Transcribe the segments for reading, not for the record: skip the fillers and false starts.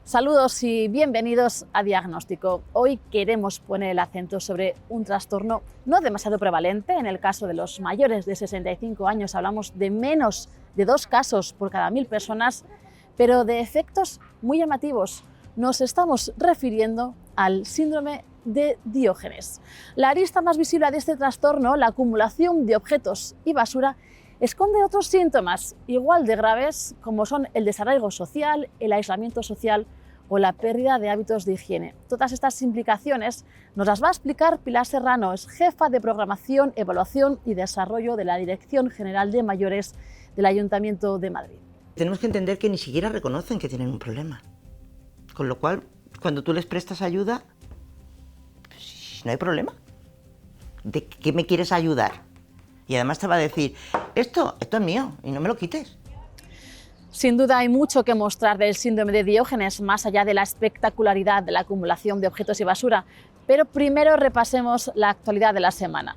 Saludos y bienvenidos a Diagnóstico. Hoy queremos poner el acento sobre un trastorno no demasiado prevalente. En el caso de los mayores de 65 años hablamos de menos de 2 casos por cada 1000 personas, pero de efectos muy llamativos. Nos estamos refiriendo al síndrome de Diógenes. La arista más visible de este trastorno, la acumulación de objetos y basura, esconde otros síntomas igual de graves como son el desarraigo social, el aislamiento social o la pérdida de hábitos de higiene. Todas estas implicaciones nos las va a explicar Pilar Serrano, es jefa de Programación, Evaluación y Desarrollo de la Dirección General de Mayores del Ayuntamiento de Madrid. Tenemos que entender que ni siquiera reconocen que tienen un problema. Con lo cual, cuando tú les prestas ayuda, pues no hay problema. ¿De qué me quieres ayudar? Y además te va a decir, esto es mío y no me lo quites. Sin duda hay mucho que mostrar del síndrome de Diógenes, más allá de la espectacularidad de la acumulación de objetos y basura. Pero primero repasemos la actualidad de la semana.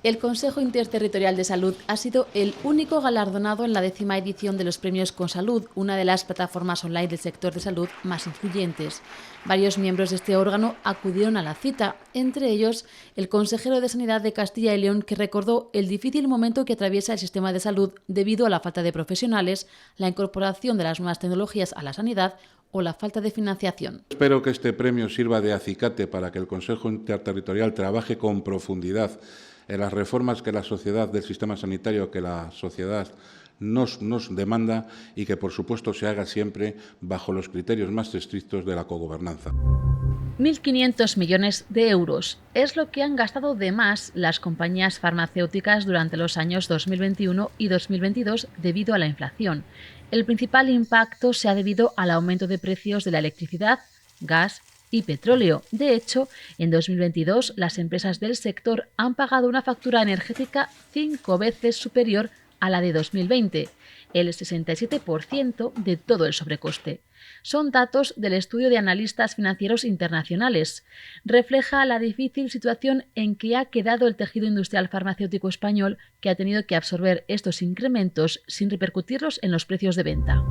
El Consejo Interterritorial de Salud ha sido el único galardonado en la 10ª edición de los Premios Consalud, una de las plataformas online del sector de salud más influyentes. Varios miembros de este órgano acudieron a la cita, entre ellos el consejero de Sanidad de Castilla y León, que recordó el difícil momento que atraviesa el sistema de salud debido a la falta de profesionales, la incorporación de las nuevas tecnologías a la sanidad o la falta de financiación. Espero que este premio sirva de acicate para que el Consejo Interterritorial trabaje con profundidad en las reformas que la sociedad del sistema sanitario, que la sociedad nos demanda y que, por supuesto, se haga siempre bajo los criterios más estrictos de la cogobernanza. 1.500 millones de euros es lo que han gastado de más las compañías farmacéuticas durante los años 2021 y 2022 debido a la inflación. El principal impacto se ha debido al aumento de precios de la electricidad, gas y petróleo. De hecho, en 2022 las empresas del sector han pagado una factura energética 5 veces superior a la de 2020, el 67% de todo el sobrecoste. Son datos del estudio de analistas financieros internacionales. Refleja la difícil situación en que ha quedado el tejido industrial farmacéutico español, que ha tenido que absorber estos incrementos sin repercutirlos en los precios de venta.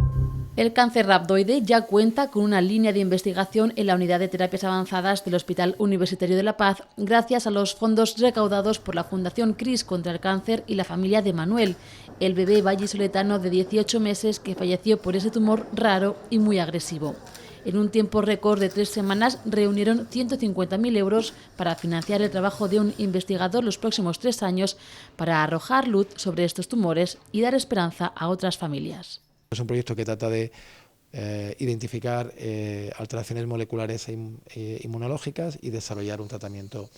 El cáncer rhabdoide ya cuenta con una línea de investigación en la unidad de terapias avanzadas del Hospital Universitario de La Paz, gracias a los fondos recaudados por la Fundación CRIS contra el cáncer y la familia de Manuel, el bebé vallisoletano de 18 meses que falleció por ese tumor raro y muy agresivo. En un tiempo récord de 3 semanas reunieron 150.000 euros para financiar el trabajo de un investigador los próximos 3 años para arrojar luz sobre estos tumores y dar esperanza a otras familias. Es un proyecto que trata de identificar alteraciones moleculares e inmunológicas y desarrollar un tratamiento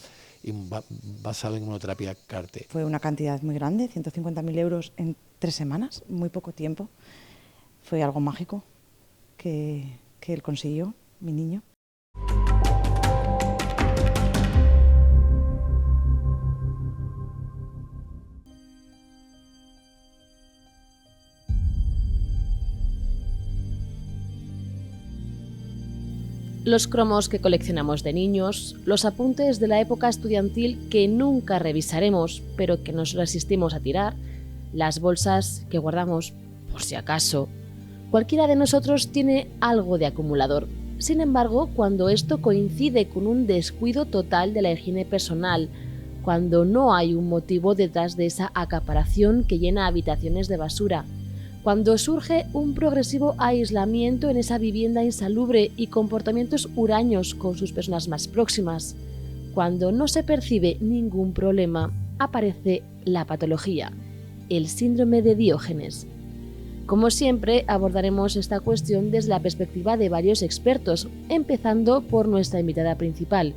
basado en inmunoterapia CAR-T. Fue una cantidad muy grande, 150.000 euros en 3 semanas, muy poco tiempo. Fue algo mágico que él consiguió, mi niño. Los cromos que coleccionamos de niños, los apuntes de la época estudiantil que nunca revisaremos, pero que nos resistimos a tirar, las bolsas que guardamos por si acaso. Cualquiera de nosotros tiene algo de acumulador. Sin embargo, cuando esto coincide con un descuido total de la higiene personal, cuando no hay un motivo detrás de esa acaparación que llena habitaciones de basura, cuando surge un progresivo aislamiento en esa vivienda insalubre y comportamientos huraños con sus personas más próximas, cuando no se percibe ningún problema, aparece la patología, el síndrome de Diógenes. Como siempre, abordaremos esta cuestión desde la perspectiva de varios expertos, empezando por nuestra invitada principal,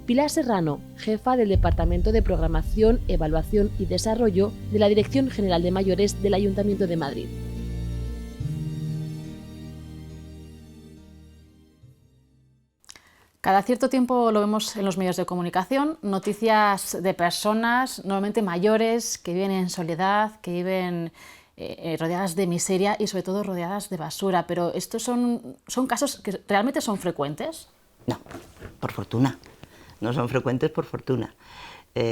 Pilar Serrano, jefa del Departamento de Programación, Evaluación y Desarrollo de la Dirección General de Mayores del Ayuntamiento de Madrid. Cada cierto tiempo lo vemos en los medios de comunicación, noticias de personas, normalmente mayores, que viven en soledad, que viven rodeadas de miseria y sobre todo rodeadas de basura. Pero estos son casos que realmente son frecuentes. No, por fortuna. No son frecuentes por fortuna.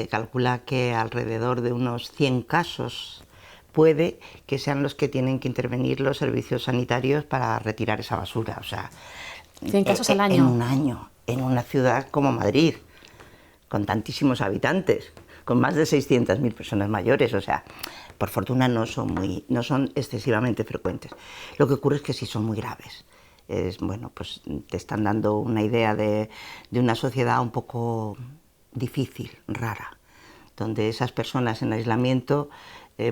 calcula que alrededor de unos 100 casos puede que sean los que tienen que intervenir los servicios sanitarios para retirar esa basura. O sea, 100 casos al año. En un año, en una ciudad como Madrid, con tantísimos habitantes, con más de 600.000 personas mayores. O sea, por fortuna no son excesivamente frecuentes. Lo que ocurre es que sí son muy graves. Bueno, pues te están dando una idea de una sociedad un poco difícil, rara, donde esas personas en aislamiento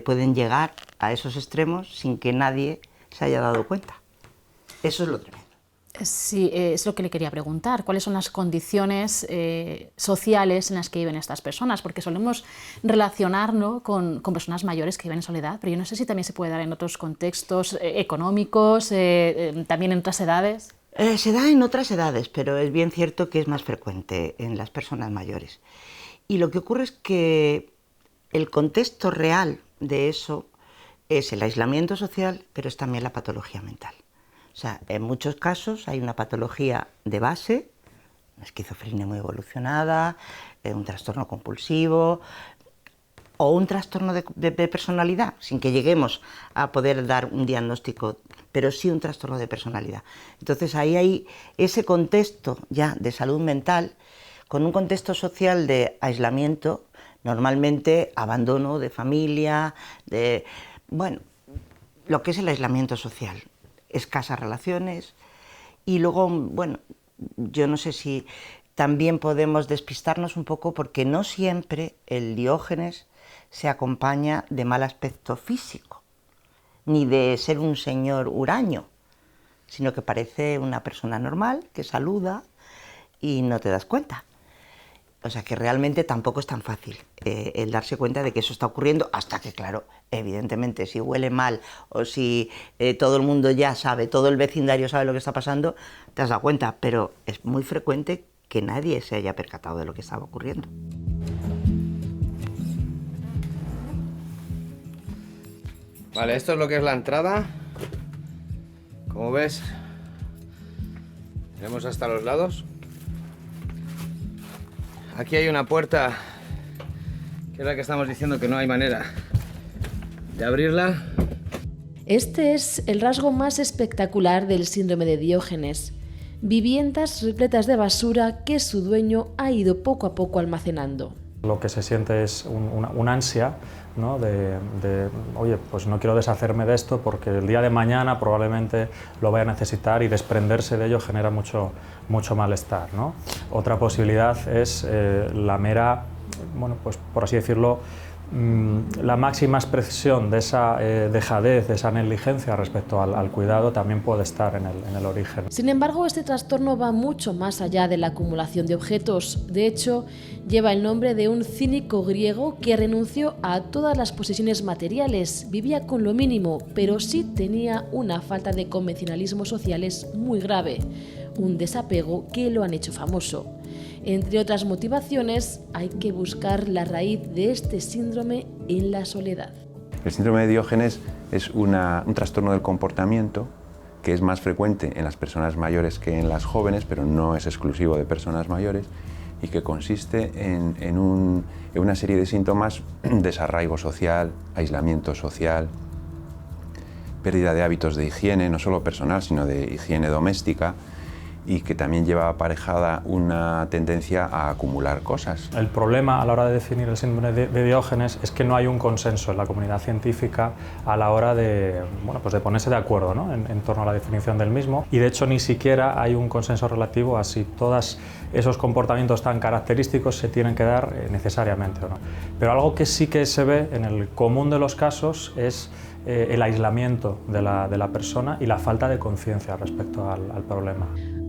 pueden llegar a esos extremos sin que nadie se haya dado cuenta. Eso es lo tremendo. Sí, es lo que le quería preguntar. ¿Cuáles son las condiciones sociales en las que viven estas personas? Porque solemos relacionarlo con personas mayores que viven en soledad, pero yo no sé si también se puede dar en otros contextos económicos, también en otras edades. Se da en otras edades, pero es bien cierto que es más frecuente en las personas mayores. Y lo que ocurre es que el contexto real de eso es el aislamiento social, pero es también la patología mental. O sea, en muchos casos hay una patología de base, una esquizofrenia muy evolucionada, un trastorno compulsivo o un trastorno de personalidad, sin que lleguemos a poder dar un diagnóstico, pero sí un trastorno de personalidad. Entonces ahí hay ese contexto ya de salud mental con un contexto social de aislamiento, normalmente abandono de familia, bueno, lo que es el aislamiento social. Escasas relaciones y luego, bueno, yo no sé si también podemos despistarnos un poco porque no siempre el Diógenes se acompaña de mal aspecto físico, ni de ser un señor huraño, sino que parece una persona normal que saluda y no te das cuenta. O sea que realmente tampoco es tan fácil el darse cuenta de que eso está ocurriendo hasta que, claro, evidentemente, si huele mal o si todo el mundo ya sabe, todo el vecindario sabe lo que está pasando, te has dado cuenta, pero es muy frecuente que nadie se haya percatado de lo que estaba ocurriendo. Vale, esto es lo que es la entrada. Como ves, tenemos hasta los lados. Aquí hay una puerta, que es la que estamos diciendo que no hay manera de abrirla. Este es el rasgo más espectacular del síndrome de Diógenes. Viviendas repletas de basura que su dueño ha ido poco a poco almacenando. Lo que se siente es una ansia, ¿no? Oye, pues no quiero deshacerme de esto porque el día de mañana probablemente lo vaya a necesitar y desprenderse de ello genera mucho malestar, ¿no? Otra posibilidad es la mera, bueno, pues por así decirlo, la máxima expresión de esa dejadez, de esa negligencia respecto al cuidado también puede estar en el origen. Sin embargo, este trastorno va mucho más allá de la acumulación de objetos. De hecho, lleva el nombre de un cínico griego que renunció a todas las posesiones materiales, vivía con lo mínimo, pero sí tenía una falta de convencionalismos sociales muy grave, un desapego que lo han hecho famoso. Entre otras motivaciones, hay que buscar la raíz de este síndrome en la soledad. El síndrome de Diógenes es un trastorno del comportamiento que es más frecuente en las personas mayores que en las jóvenes, pero no es exclusivo de personas mayores, y que consiste en una serie de síntomas: desarraigo social, aislamiento social, pérdida de hábitos de higiene, no solo personal, sino de higiene doméstica, y que también lleva aparejada una tendencia a acumular cosas. El problema a la hora de definir el síndrome de Diógenes es que no hay un consenso en la comunidad científica a la hora de, bueno, pues de ponerse de acuerdo, ¿no? en torno a la definición del mismo, y de hecho ni siquiera hay un consenso relativo a si todos esos comportamientos tan característicos se tienen que dar necesariamente o no. Pero algo que sí que se ve en el común de los casos es el aislamiento de la persona y la falta de conciencia respecto al problema.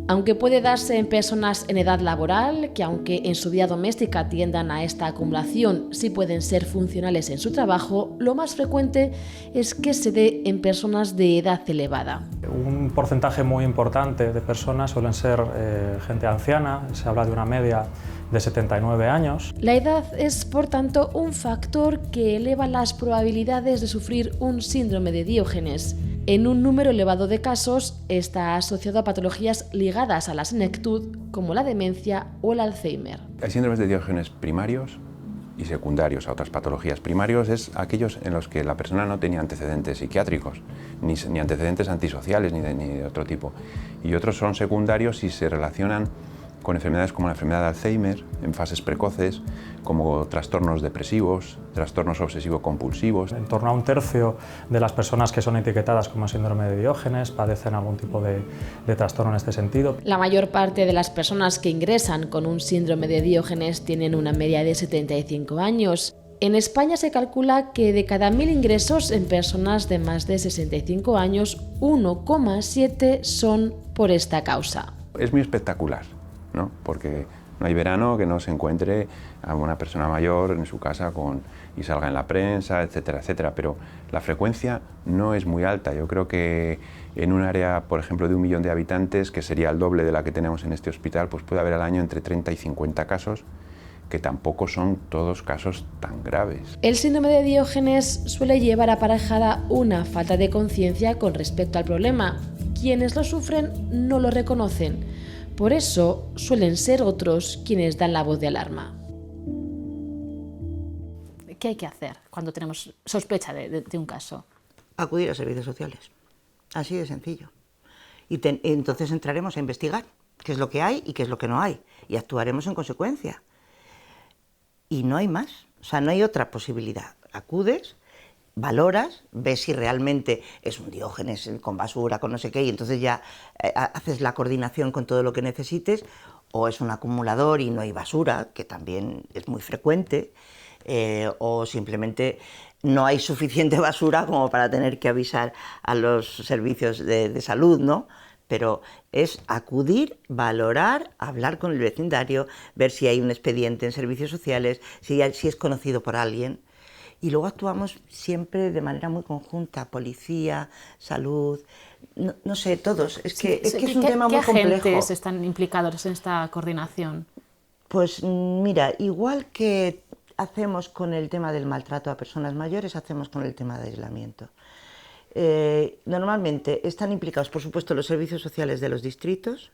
Aunque puede darse en personas en edad laboral, que aunque en su vida doméstica tiendan a esta acumulación, sí pueden ser funcionales en su trabajo, lo más frecuente es que se dé en personas de edad elevada. Un porcentaje muy importante de personas suelen ser gente anciana, se habla de una media de 79 años. La edad es, por tanto, un factor que eleva las probabilidades de sufrir un síndrome de Diógenes. En un número elevado de casos está asociado a patologías ligadas a la senectud, como la demencia o el Alzheimer. Hay síndromes de Diógenes primarios y secundarios a otras patologías. Primarios es aquellos en los que la persona no tenía antecedentes psiquiátricos, ni antecedentes antisociales, ni de otro tipo. Y otros son secundarios y se relacionan con enfermedades como la enfermedad de Alzheimer, en fases precoces, como trastornos depresivos, trastornos obsesivo-compulsivos. En torno a un tercio de las personas que son etiquetadas como síndrome de Diógenes padecen algún tipo de trastorno en este sentido. La mayor parte de las personas que ingresan con un síndrome de Diógenes tienen una media de 75 años. En España se calcula que de cada 1000 ingresos en personas de más de 65 años, 1,7 son por esta causa. Es muy espectacular, ¿no? Porque no hay verano que no se encuentre a una persona mayor en su casa y salga en la prensa, etcétera, etcétera. Pero la frecuencia no es muy alta. Yo creo que en un área, por ejemplo, de 1 millón de habitantes, que sería el doble de la que tenemos en este hospital, pues puede haber al año entre 30 y 50 casos, que tampoco son todos casos tan graves. El síndrome de Diógenes suele llevar aparejada una falta de conciencia con respecto al problema. Quienes lo sufren no lo reconocen. Por eso suelen ser otros quienes dan la voz de alarma. ¿Qué hay que hacer cuando tenemos sospecha de un caso? Acudir a servicios sociales. Así de sencillo. Y entonces entraremos a investigar qué es lo que hay y qué es lo que no hay. Y actuaremos en consecuencia. Y no hay más. O sea, no hay otra posibilidad. Acudes, valoras, ves si realmente es un Diógenes con basura, con no sé qué, y entonces ya haces la coordinación con todo lo que necesites, o es un acumulador y no hay basura, que también es muy frecuente, o simplemente no hay suficiente basura como para tener que avisar a los servicios de salud, ¿no? Pero es acudir, valorar, hablar con el vecindario, ver si hay un expediente en servicios sociales, si es conocido por alguien. Y luego actuamos siempre de manera muy conjunta, policía, salud, no sé, todos. Es que es un tema muy complejo. ¿Qué agentes están implicados en esta coordinación? Pues mira, igual que hacemos con el tema del maltrato a personas mayores, hacemos con el tema de aislamiento. Normalmente están implicados, por supuesto, los servicios sociales de los distritos,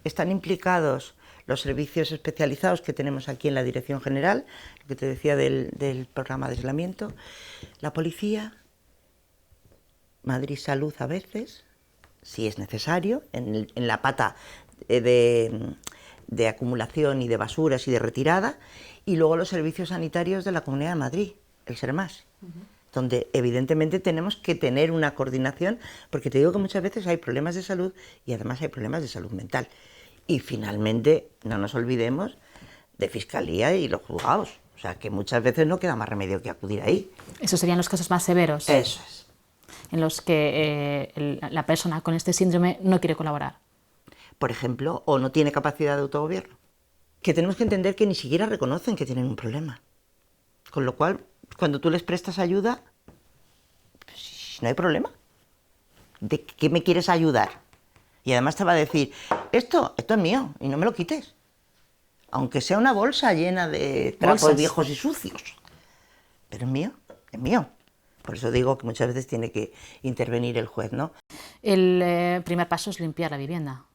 están implicados los servicios especializados que tenemos aquí en la Dirección General, lo que te decía del programa de aislamiento, la policía, Madrid Salud a veces, si es necesario, en la pata de acumulación y de basuras y de retirada, y luego los servicios sanitarios de la Comunidad de Madrid, el SERMAS, donde evidentemente tenemos que tener una coordinación, porque te digo que muchas veces hay problemas de salud y además hay problemas de salud mental. Y finalmente, no nos olvidemos de Fiscalía y los juzgados. O sea, que muchas veces no queda más remedio que acudir ahí. Esos serían los casos más severos. Eso es. En los que la persona con este síndrome no quiere colaborar. Por ejemplo, o no tiene capacidad de autogobierno. Que tenemos que entender que ni siquiera reconocen que tienen un problema. Con lo cual, cuando tú les prestas ayuda, pues, no hay problema. ¿De qué me quieres ayudar? Y además te va a decir, esto es mío y no me lo quites. Aunque sea una bolsa llena de trapos viejos y sucios. Pero es mío, es mío. Por eso digo que muchas veces tiene que intervenir el juez, ¿no? El primer paso es limpiar la vivienda.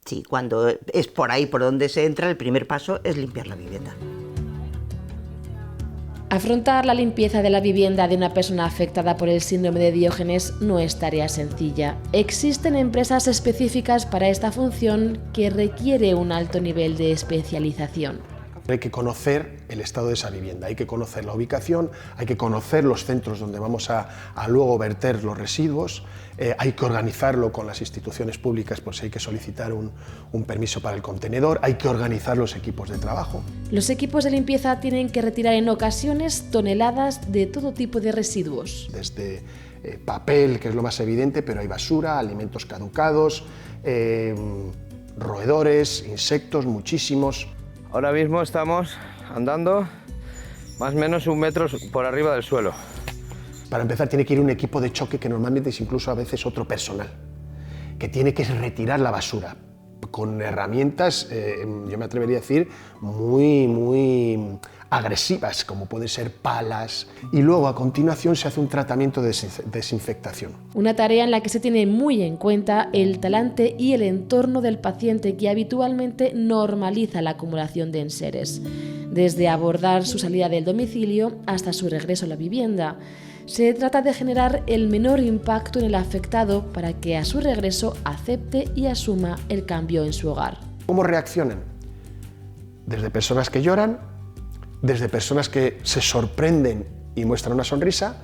Sí, cuando es por ahí por donde se entra, el primer paso es limpiar la vivienda. Afrontar la limpieza de la vivienda de una persona afectada por el síndrome de Diógenes no es tarea sencilla. Existen empresas específicas para esta función que requiere un alto nivel de especialización. Hay que conocer el estado de esa vivienda, hay que conocer la ubicación, hay que conocer los centros donde vamos a luego verter los residuos, hay que organizarlo con las instituciones públicas por si hay que solicitar un permiso para el contenedor, hay que organizar los equipos de trabajo. Los equipos de limpieza tienen que retirar en ocasiones toneladas de todo tipo de residuos. Desde papel, que es lo más evidente, pero hay basura, alimentos caducados, roedores, insectos, muchísimos. Ahora mismo estamos andando más o menos 1 metro por arriba del suelo. Para empezar tiene que ir un equipo de choque que normalmente es incluso a veces otro personal, que tiene que retirar la basura con herramientas, yo me atrevería a decir, muy agresivas, como pueden ser palas, y luego a continuación se hace un tratamiento de desinfectación. Una tarea en la que se tiene muy en cuenta el talante y el entorno del paciente, que habitualmente normaliza la acumulación de enseres. desde abordar su salida del domicilio hasta su regreso a la vivienda. Se trata de generar el menor impacto en el afectado para que a su regreso acepte y asuma el cambio en su hogar. ¿Cómo reaccionan? Desde personas que lloran, desde personas que se sorprenden y muestran una sonrisa,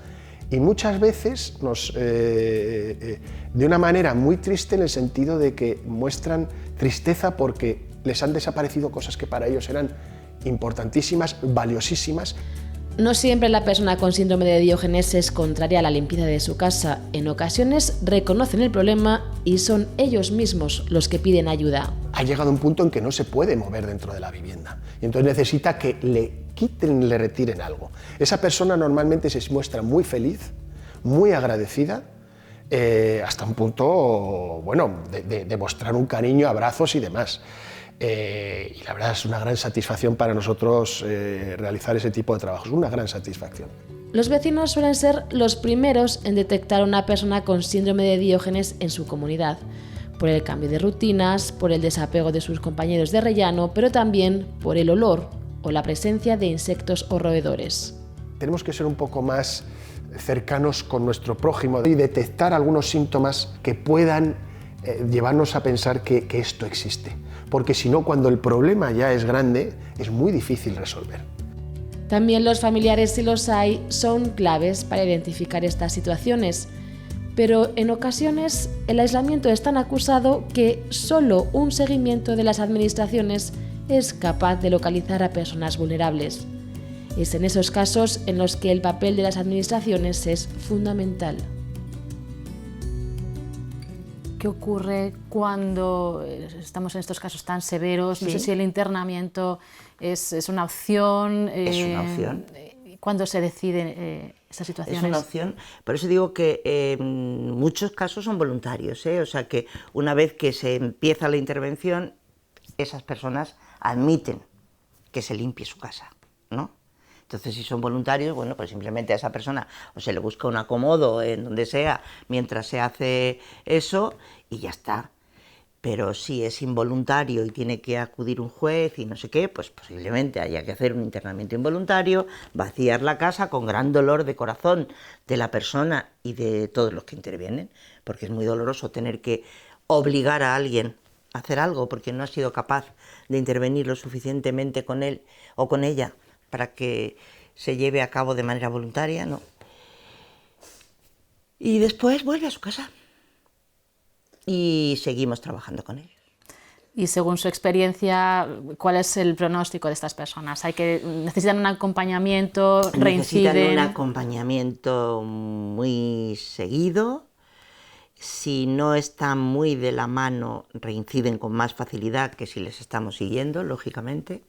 y muchas veces de una manera muy triste, en el sentido de que muestran tristeza porque les han desaparecido cosas que para ellos eran importantísimas, valiosísimas. No siempre la persona con síndrome de Diógenes es contraria a la limpieza de su casa. En ocasiones reconocen el problema y son ellos mismos los que piden ayuda. Ha llegado un punto en que no se puede mover dentro de la vivienda y entonces necesita que le quiten, le retiren algo. Esa persona normalmente se muestra muy feliz, muy agradecida, hasta un punto, bueno, de mostrar un cariño, abrazos y demás. Y la verdad es una gran satisfacción para nosotros realizar ese tipo de trabajos, una gran satisfacción. Los vecinos suelen ser los primeros en detectar a una persona con síndrome de Diógenes en su comunidad, por el cambio de rutinas, por el desapego de sus compañeros de rellano, pero también por el olor o la presencia de insectos o roedores. Tenemos que ser un poco más cercanos con nuestro prójimo y detectar algunos síntomas que puedan llevarnos a pensar que esto existe. Porque si no, cuando el problema ya es grande, es muy difícil resolver. También los familiares, si los hay, son claves para identificar estas situaciones. Pero en ocasiones el aislamiento es tan acusado que solo un seguimiento de las administraciones es capaz de localizar a personas vulnerables. Es en esos casos en los que el papel de las administraciones es fundamental. ¿Qué ocurre cuando estamos en estos casos tan severos? No sé si el internamiento es una opción. Es una opción. ¿Cuándo se decide estas situaciones? Es una opción. Por eso digo que en muchos casos son voluntarios, O sea que una vez que se empieza la intervención, esas personas admiten que se limpie su casa, ¿no? Entonces, si son voluntarios, bueno, pues simplemente a esa persona o se le busca un acomodo en donde sea mientras se hace eso y ya está. Pero si es involuntario y tiene que acudir un juez y no sé qué, pues posiblemente haya que hacer un internamiento involuntario, vaciar la casa con gran dolor de corazón de la persona y de todos los que intervienen, porque es muy doloroso tener que obligar a alguien a hacer algo porque no ha sido capaz de intervenir lo suficientemente con él o con ella para que se lleve a cabo de manera voluntaria, ¿no? Y después vuelve a su casa y seguimos trabajando con ellos. Y según su experiencia, ¿cuál es el pronóstico de estas personas? ¿Necesitan un acompañamiento? ¿Reinciden? Necesitan un acompañamiento muy seguido. Si no están muy de la mano, reinciden con más facilidad que si les estamos siguiendo, lógicamente.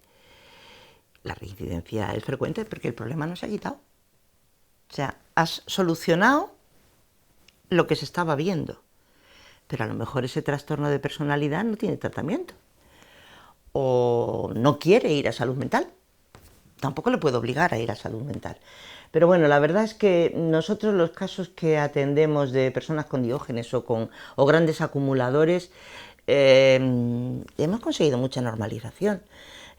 La reincidencia es frecuente porque el problema no se ha quitado. O sea, has solucionado lo que se estaba viendo, pero a lo mejor ese trastorno de personalidad no tiene tratamiento. O no quiere ir a salud mental. Tampoco le puedo obligar a ir a salud mental. Pero bueno, la verdad es que nosotros los casos que atendemos de personas con Diógenes o grandes acumuladores, hemos conseguido mucha normalización.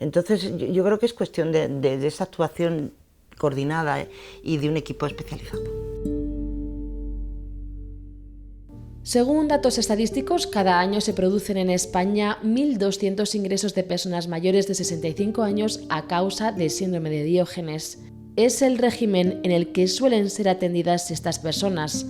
Entonces yo creo que es cuestión de esa actuación coordinada y de un equipo especializado. Según datos estadísticos, cada año se producen en España 1.200 ingresos de personas mayores de 65 años a causa de síndrome de Diógenes. Es el régimen en el que suelen ser atendidas estas personas,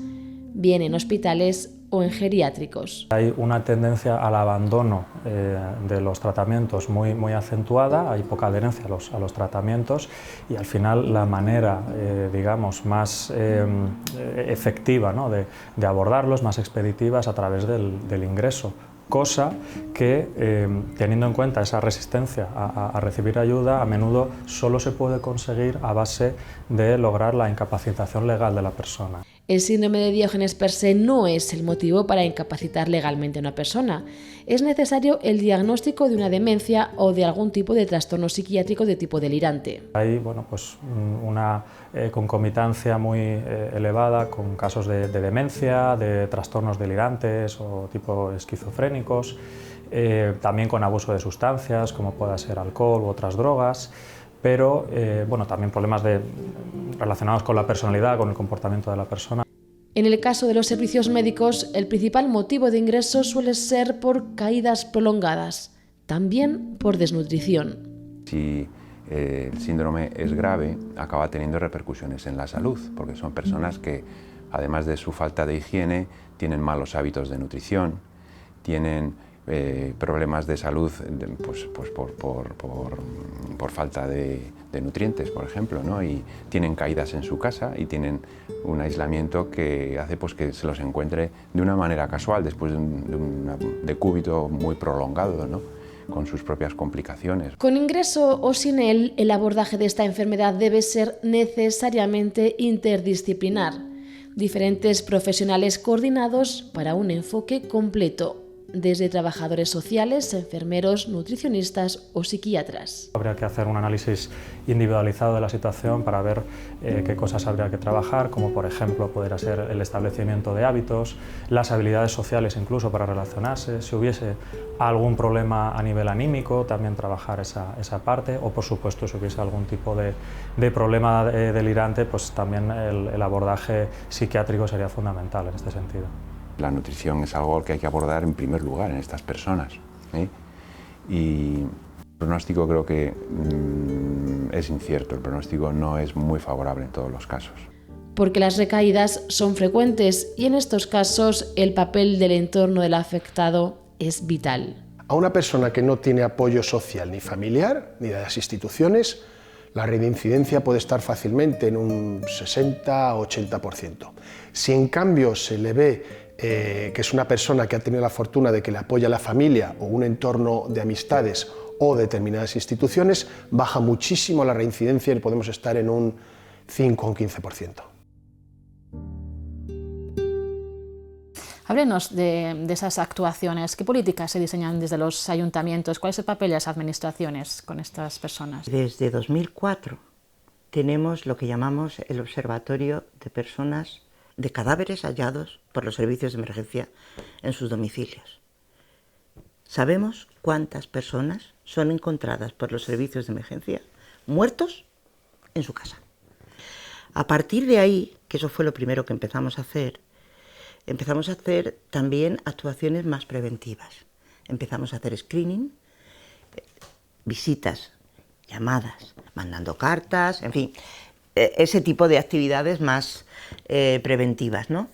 bien en hospitales o en geriátricos. Hay una tendencia al abandono de los tratamientos muy acentuada, hay poca adherencia a los tratamientos y al final la manera, digamos, más efectiva, ¿no?, de abordarlos, más expeditiva, es a través del ingreso. Cosa que, teniendo en cuenta esa resistencia a recibir ayuda, a menudo solo se puede conseguir a base de lograr la incapacitación legal de la persona. El síndrome de Diógenes per se no es el motivo para incapacitar legalmente a una persona. Es necesario el diagnóstico de una demencia o de algún tipo de trastorno psiquiátrico de tipo delirante. Hay una concomitancia muy elevada con casos de demencia, de trastornos delirantes o tipo esquizofrénicos, también con abuso de sustancias como pueda ser alcohol u otras drogas. pero bueno, también problemas relacionados con la personalidad, con el comportamiento de la persona. En el caso de los servicios médicos, el principal motivo de ingreso suele ser por caídas prolongadas, también por desnutrición. Si el síndrome es grave, acaba teniendo repercusiones en la salud, porque son personas que, además de su falta de higiene, tienen malos hábitos de nutrición, tienen problemas de salud por falta de nutrientes, por ejemplo, ¿no? Y tienen caídas en su casa y tienen un aislamiento que hace pues, que se los encuentre de una manera casual, después de un decúbito muy prolongado, ¿no? Con sus propias complicaciones. Con ingreso o sin él, el abordaje de esta enfermedad debe ser necesariamente interdisciplinar. Diferentes profesionales coordinados para un enfoque completo, desde trabajadores sociales, enfermeros, nutricionistas o psiquiatras. Habría que hacer un análisis individualizado de la situación para ver qué cosas habría que trabajar, como por ejemplo poder ser el establecimiento de hábitos, las habilidades sociales incluso para relacionarse, si hubiese algún problema a nivel anímico, también trabajar esa parte, o por supuesto si hubiese algún tipo de problema delirante, pues también el abordaje psiquiátrico sería fundamental en este sentido. La nutrición es algo que hay que abordar en primer lugar en estas personas, y el pronóstico creo que es incierto, el pronóstico no es muy favorable en todos los casos. Porque las recaídas son frecuentes y en estos casos el papel del entorno del afectado es vital. A una persona que no tiene apoyo social ni familiar, ni de las instituciones, la reincidencia puede estar fácilmente en un 60-80%. Si en cambio se le ve que es una persona que ha tenido la fortuna de que le apoya la familia o un entorno de amistades o determinadas instituciones, baja muchísimo la reincidencia y podemos estar en un 5 o un 15%. Háblenos de esas actuaciones. ¿Qué políticas se diseñan desde los ayuntamientos? ¿Cuál es el papel de las administraciones con estas personas? Desde 2004 tenemos lo que llamamos el Observatorio de Personas de cadáveres hallados por los servicios de emergencia en sus domicilios. Sabemos cuántas personas son encontradas por los servicios de emergencia muertos en su casa. A partir de ahí, que eso fue lo primero que empezamos a hacer también actuaciones más preventivas. Empezamos a hacer screening, visitas, llamadas, mandando cartas, en fin, ese tipo de actividades más preventivas, ¿no?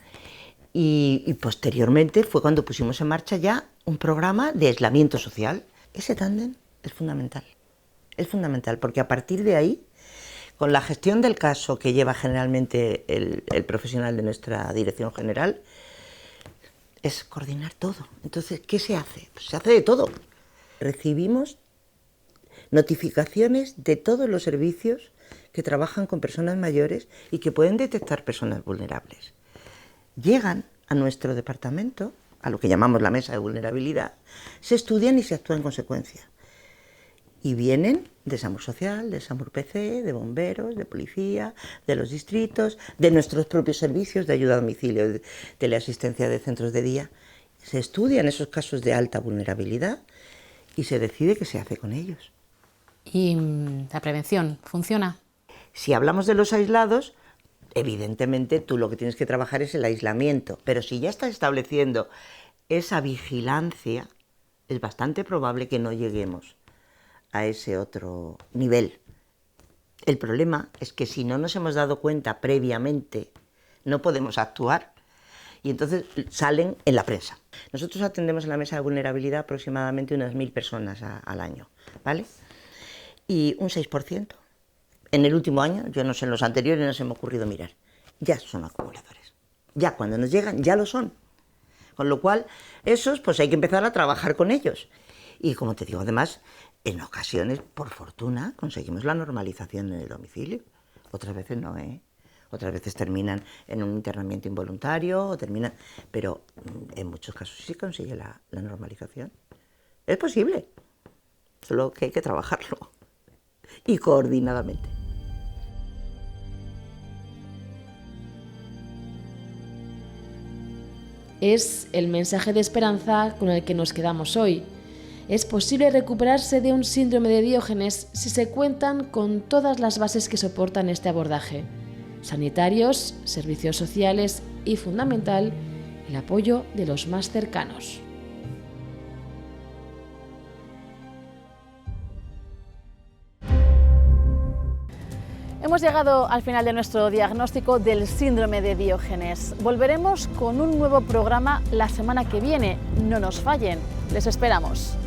Y posteriormente fue cuando pusimos en marcha ya un programa de aislamiento social. Ese tándem es fundamental porque a partir de ahí, con la gestión del caso que lleva generalmente el profesional de nuestra dirección general, es coordinar todo. Entonces, ¿qué se hace? Pues se hace de todo. Recibimos notificaciones de todos los servicios que trabajan con personas mayores y que pueden detectar personas vulnerables. Llegan a nuestro departamento, a lo que llamamos la mesa de vulnerabilidad, se estudian y se actúa en consecuencia. Y vienen de SAMUR Social, de SAMUR PC, de bomberos, de policía, de los distritos, de nuestros propios servicios de ayuda a domicilio, de teleasistencia de centros de día. Se estudian esos casos de alta vulnerabilidad y se decide qué se hace con ellos. ¿Y la prevención funciona? Si hablamos de los aislados, evidentemente tú lo que tienes que trabajar es el aislamiento, pero si ya estás estableciendo esa vigilancia, es bastante probable que no lleguemos a ese otro nivel. El problema es que si no nos hemos dado cuenta previamente, no podemos actuar y entonces salen en la prensa. Nosotros atendemos en la mesa de vulnerabilidad aproximadamente unas 1000 personas al año, ¿vale? Y un 6%. En el último año, yo no sé, en los anteriores no se me ha ocurrido mirar, ya son acumuladores. Ya cuando nos llegan, ya lo son. Con lo cual, esos, pues hay que empezar a trabajar con ellos. Y como te digo, además, en ocasiones, por fortuna, conseguimos la normalización en el domicilio. Otras veces no, Otras veces terminan en un internamiento involuntario, o terminan... pero en muchos casos sí se consigue la normalización. Es posible, solo que hay que trabajarlo. Y coordinadamente. Es el mensaje de esperanza con el que nos quedamos hoy. Es posible recuperarse de un síndrome de Diógenes si se cuentan con todas las bases que soportan este abordaje: sanitarios, servicios sociales y, fundamental, el apoyo de los más cercanos. Hemos llegado al final de nuestro diagnóstico del síndrome de Diógenes. Volveremos con un nuevo programa la semana que viene. No nos fallen, les esperamos.